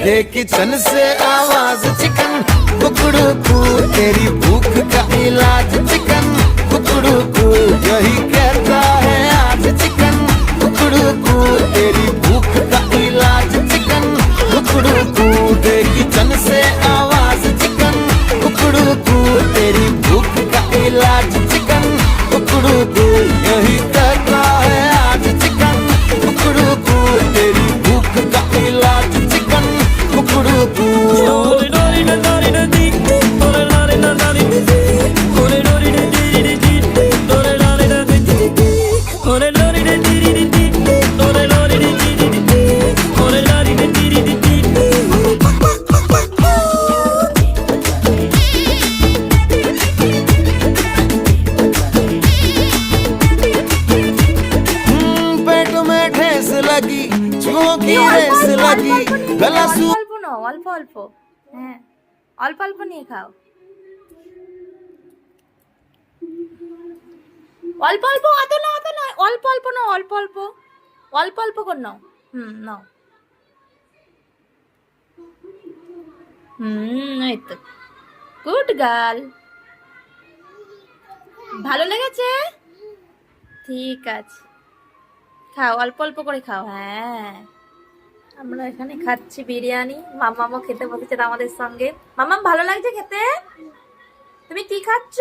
दे kitchen से आवाज chicken कुकड़ू कू तेरी भूख का इलाज चिकन कुकड़ू कू यही कहता है आज चिकन कुकड़ू कू तेरी भूख का इलाज चिकन कुकड़ू कू दे किचन से आवाज चिकन कुकड़ू कू तेरी भूख का इलाज चिकन कुकड़ू कू यही कहता है आज चिकन कुकड़ू कू तेरी भूख का इलाज चिकन कुकड़ू कू लगी चूहों की रेस लगी गला सू অল্প নাও, অল্প অল্প। হ্যাঁ, অল্প অল্প নিয়ে খাও। অল্প অল্প, অত না অত না, অল্প অল্প নাও, অল্প অল্প, অল্প অল্প করে নাও। নাও। এই তো গুড গার্ল। ভালো লেগেছে? ঠিক আছে, খাও, অল্প অল্প করে খাও। হ্যাঁ, আমরা এখানে খাচ্ছি বিরিয়ানি, মামামও খেতে বসেছে আমাদের সঙ্গে। মামাম ভালো লাগছে খেতে? তুমি কি খাচ্ছ?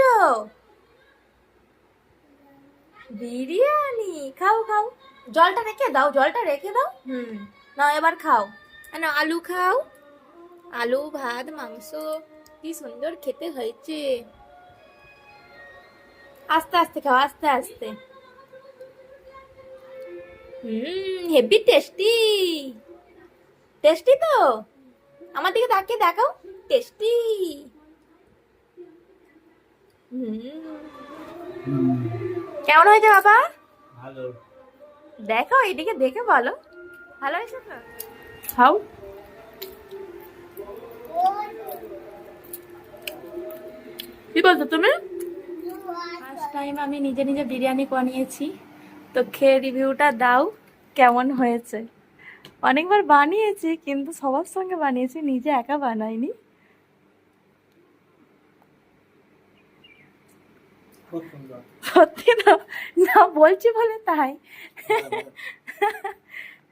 বিরিয়ানি। খাও খাও, জলটা রেখে দাও, জলটা রেখে দাও। না এবার খাও। না আলু খাও, আলু ভাত মাংস, কি সুন্দর খেতে হয়েছে। আস্তে আস্তে খাও, আস্তে আস্তে। Heavy tasty. টেস্টি তো? আমার দিকে তাকিয়ে দেখাও, টেস্টি। কেমন হয়েছে বাবা? ভালো। দেখো এদিকে দেখে বলো ভালো হয়েছে তো। খাও। কি বলছো তুমি? ফার্স্ট টাইম আমি নিজে নিজে বিরিয়ানি বানিয়েছি, তো খেয়ে রিভিউটা দাও কেমন হয়েছে। অনেকবার বানিয়েছি কিন্তু সবার সঙ্গে বানিয়েছি, নিজে একা বানাইনি। সত্যি তো না বলছি বলে তাই।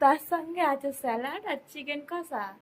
তার সঙ্গে আছে স্যালাড আর চিকেন কষা।